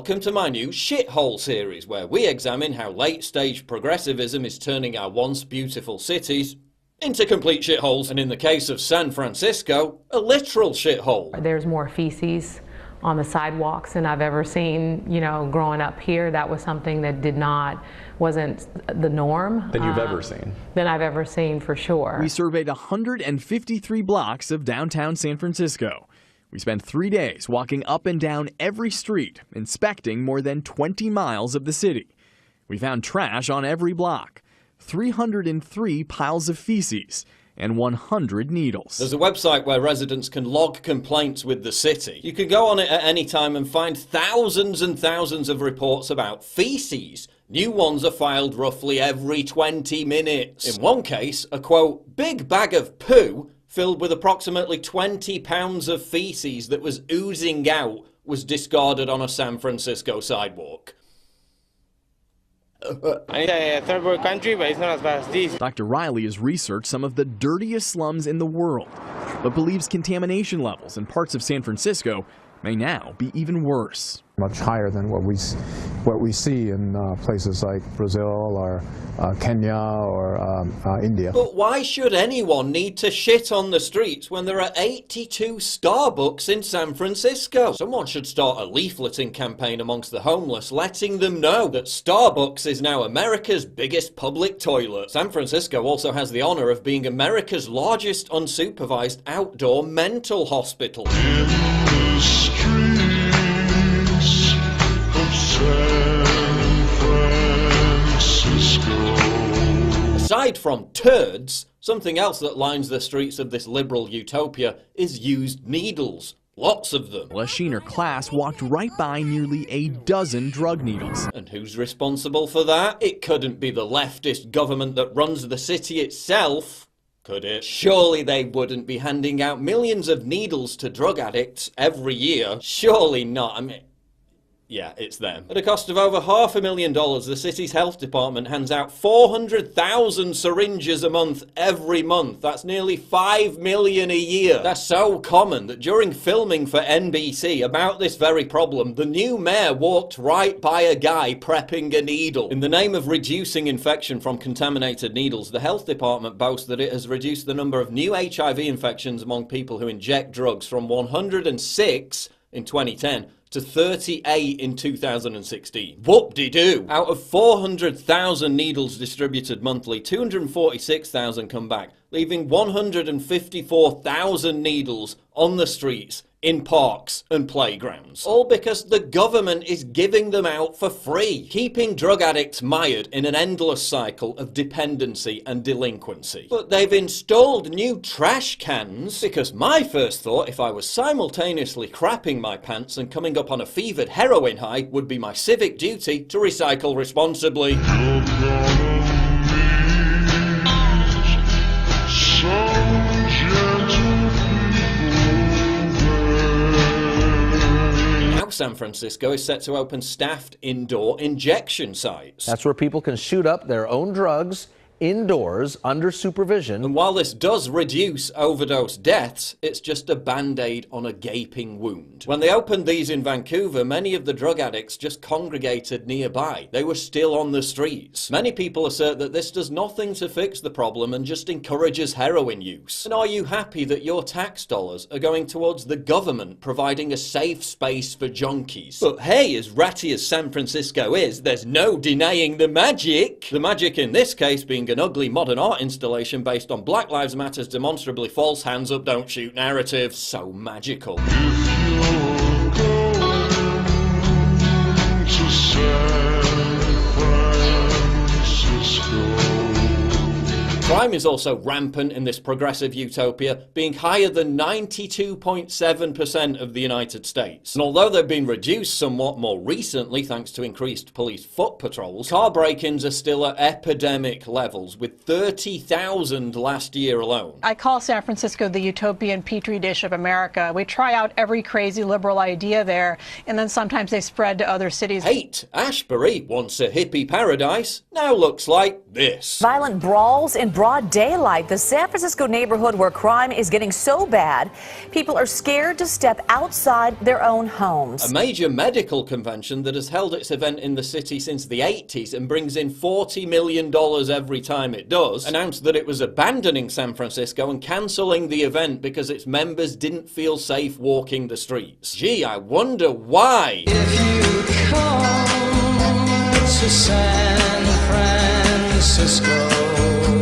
welcome to my new Shithole series, where we examine how late-stage progressivism is turning our once beautiful cities into complete shitholes, and in the case of San Francisco, a literal shithole. There's more feces on the sidewalks than I've ever seen, growing up here. That was something that wasn't the norm. Than you've ever seen. Than I've ever seen, for sure. We surveyed 153 blocks of downtown San Francisco. We spent 3 days walking up and down every street, inspecting more than 20 miles of the city. We found trash on every block, 303 piles of feces, and 100 needles. There's a website where residents can log complaints with the city. You can go on it at any time and find thousands and thousands of reports about feces. New ones are filed roughly every 20 minutes. In one case, a quote, big bag of poo filled with approximately 20 pounds of feces that was oozing out was discarded on a San Francisco sidewalk. I need a third world country, but it's not as bad as this. Dr. Riley has researched some of the dirtiest slums in the world, but believes contamination levels in parts of San Francisco may now be even worse. Much higher than what we see in places like Brazil or Kenya or India. But why should anyone need to shit on the streets when there are 82 Starbucks in San Francisco? Someone should start a leafleting campaign amongst the homeless, letting them know that Starbucks is now America's biggest public toilet. San Francisco also has the honor of being America's largest unsupervised outdoor mental hospital. Aside from turds, something else that lines the streets of this liberal utopia is used needles. Lots of them. A Sheener class walked right by nearly a dozen drug needles. And who's responsible for that? It couldn't be the leftist government that runs the city itself, could it? Surely they wouldn't be handing out millions of needles to drug addicts every year. Surely not. I mean, yeah, it's them. At a cost of over $500,000, the city's health department hands out 400,000 syringes a month every month. That's nearly 5 million a year. That's so common that during filming for NBC about this very problem, the new mayor walked right by a guy prepping a needle. In the name of reducing infection from contaminated needles, the health department boasts that it has reduced the number of new HIV infections among people who inject drugs from 106 in 2010 to 38 in 2016. Whoop-de-doo! Out of 400,000 needles distributed monthly, 246,000 come back, leaving 154,000 needles on the streets, in parks and playgrounds. All because the government is giving them out for free, keeping drug addicts mired in an endless cycle of dependency and delinquency. But they've installed new trash cans, because my first thought, if I was simultaneously crapping my pants and coming up on a fevered heroin high, would be my civic duty to recycle responsibly. San Francisco is set to open staffed indoor injection sites. That's where people can shoot up their own drugs indoors under supervision. And while this does reduce overdose deaths, it's just a band-aid on a gaping wound. When they opened these in Vancouver, many of the drug addicts just congregated nearby. They were still on the streets. Many people assert that this does nothing to fix the problem and just encourages heroin use. And are you happy that your tax dollars are going towards the government providing a safe space for junkies? But hey, as ratty as San Francisco is, there's no denying the magic. The magic in this case being an ugly modern art installation based on Black Lives Matter's demonstrably false hands up don't shoot narrative. So magical. Crime is also rampant in this progressive utopia, being higher than 92.7% of the United States. And although they've been reduced somewhat more recently thanks to increased police foot patrols, car break-ins are still at epidemic levels, with 30,000 last year alone. I call San Francisco the utopian petri dish of America. We try out every crazy liberal idea there, and then sometimes they spread to other cities. Haight-Ashbury, once a hippie paradise, now looks like this. Violent brawls in broad daylight. The San Francisco neighborhood where crime is getting so bad, people are scared to step outside their own homes. A major medical convention that has held its event in the city since the 80s and brings in $40 million every time it does, announced that it was abandoning San Francisco and cancelling the event because its members didn't feel safe walking the streets. Gee, I wonder why. If you come to San Francisco.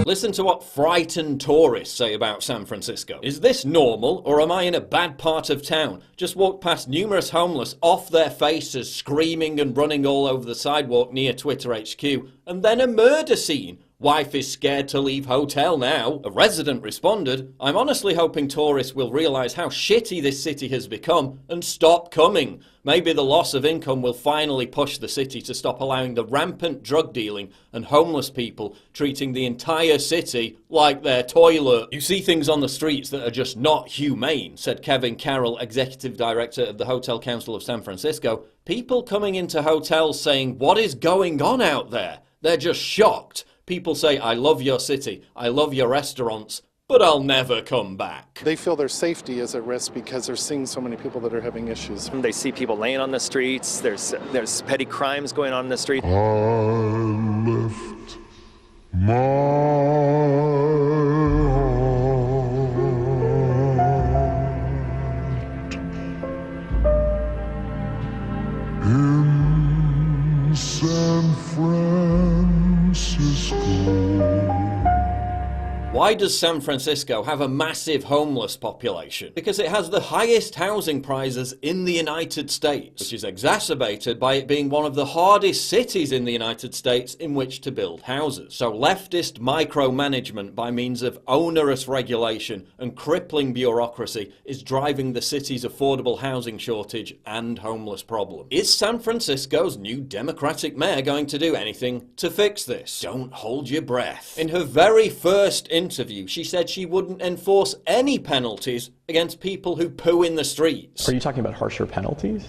Listen to what frightened tourists say about San Francisco. Is this normal, or am I in a bad part of town? Just walked past numerous homeless off their faces, screaming and running all over the sidewalk near Twitter HQ, and then a murder scene. Wife is scared to leave hotel now. A resident responded, "I'm honestly hoping tourists will realise how shitty this city has become and stop coming. Maybe the loss of income will finally push the city to stop allowing the rampant drug dealing and homeless people treating the entire city like their toilet." "You see things on the streets that are just not humane," said Kevin Carroll, executive director of the Hotel Council of San Francisco. "People coming into hotels saying, 'What is going on out there?' They're just shocked. People say, 'I love your city, I love your restaurants, but I'll never come back.'" They feel their safety is at risk because they're seeing so many people that are having issues. They see people laying on the streets, there's petty crimes going on in the street. I lift my heart in San Francisco. Why does San Francisco have a massive homeless population? Because it has the highest housing prices in the United States, which is exacerbated by it being one of the hardest cities in the United States in which to build houses. So leftist micromanagement by means of onerous regulation and crippling bureaucracy is driving the city's affordable housing shortage and homeless problem. Is San Francisco's new Democratic mayor going to do anything to fix this? Don't hold your breath. In her very first interview, she said she wouldn't enforce any penalties against people who poo in the streets. Are you talking about harsher penalties?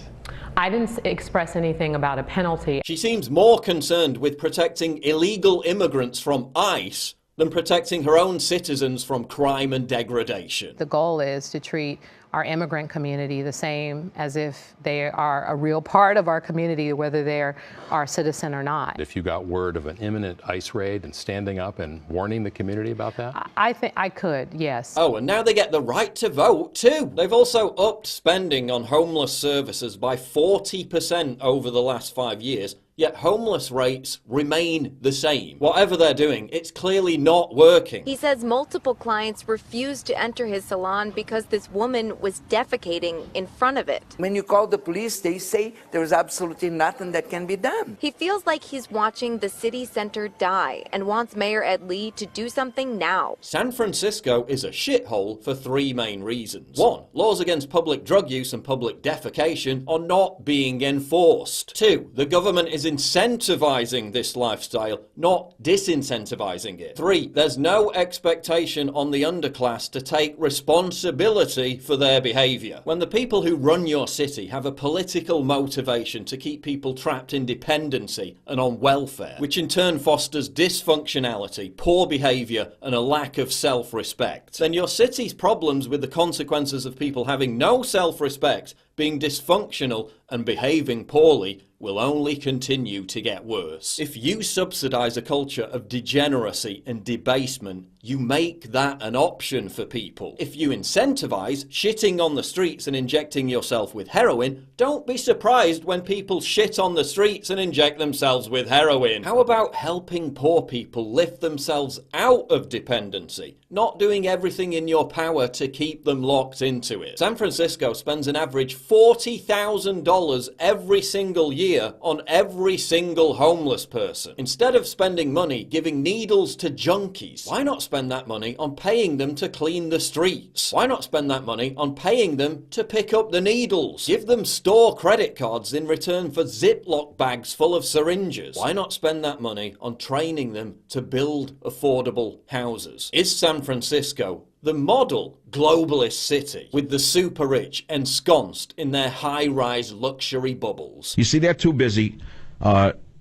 I didn't express anything about a penalty. She seems more concerned with protecting illegal immigrants from ICE than protecting her own citizens from crime and degradation. The goal is to treat our immigrant community the same as if they are a real part of our community, whether they're our citizen or not. If you got word of an imminent ICE raid and standing up and warning the community about that? I think I could, yes. Oh, and now they get the right to vote too. They've also upped spending on homeless services by 40% over the last 5 years. Yet homeless rates remain the same. Whatever they're doing, it's clearly not working. He says multiple clients refused to enter his salon because this woman was defecating in front of it. When you call the police, they say there's absolutely nothing that can be done. He feels like he's watching the city center die and wants Mayor Ed Lee to do something now. San Francisco is a shithole for 3 main reasons. 1, laws against public drug use and public defecation are not being enforced. 2, the government is incentivizing this lifestyle, not disincentivizing it. 3, there's no expectation on the underclass to take responsibility for their behavior. When the people who run your city have a political motivation to keep people trapped in dependency and on welfare, which in turn fosters dysfunctionality, poor behavior, and a lack of self-respect, then your city's problems with the consequences of people having no self-respect, being dysfunctional, and behaving poorly will only continue to get worse. If you subsidize a culture of degeneracy and debasement, you make that an option for people. If you incentivize shitting on the streets and injecting yourself with heroin, don't be surprised when people shit on the streets and inject themselves with heroin. How about helping poor people lift themselves out of dependency, not doing everything in your power to keep them locked into it? San Francisco spends an average $40,000 every single year on every single homeless person. Instead of spending money giving needles to junkies, why not spend that money on paying them to clean the streets? Why not spend that money on paying them to pick up the needles? Give them store credit cards in return for Ziploc bags full of syringes. Why not spend that money on training them to build affordable houses? Is San Francisco the model globalist city with the super rich ensconced in their high-rise luxury bubbles? You see, they're too busy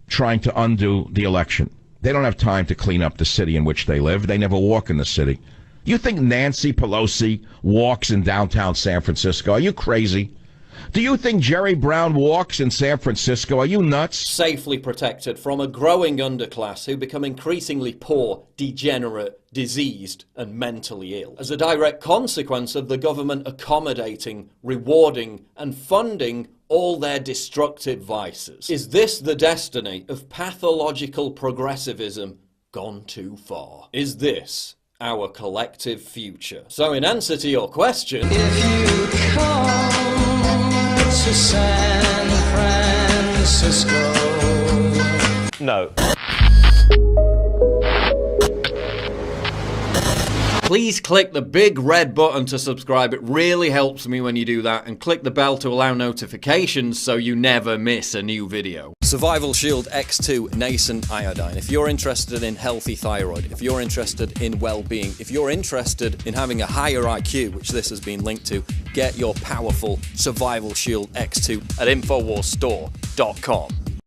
trying to undo the election. They don't have time to clean up the city in which they live. They never walk in the city. You think Nancy Pelosi walks in downtown San Francisco? Are you crazy? Do you think Jerry Brown walks in San Francisco? Are you nuts? Safely protected from a growing underclass who become increasingly poor, degenerate, diseased, and mentally ill, as a direct consequence of the government accommodating, rewarding, and funding all their destructive vices. Is this the destiny of pathological progressivism gone too far? Is this our collective future? So in answer to your question, if you come to San Francisco. No. please click the big red button to subscribe. It really helps me when you do that, and click the bell to allow notifications so you never miss a new video. Survival Shield X2 Nascent Iodine. If you're interested in healthy thyroid, if you're interested in well-being, if you're interested in having a higher IQ, which this has been linked to, get your powerful Survival Shield X2 at InfoWarsStore.com.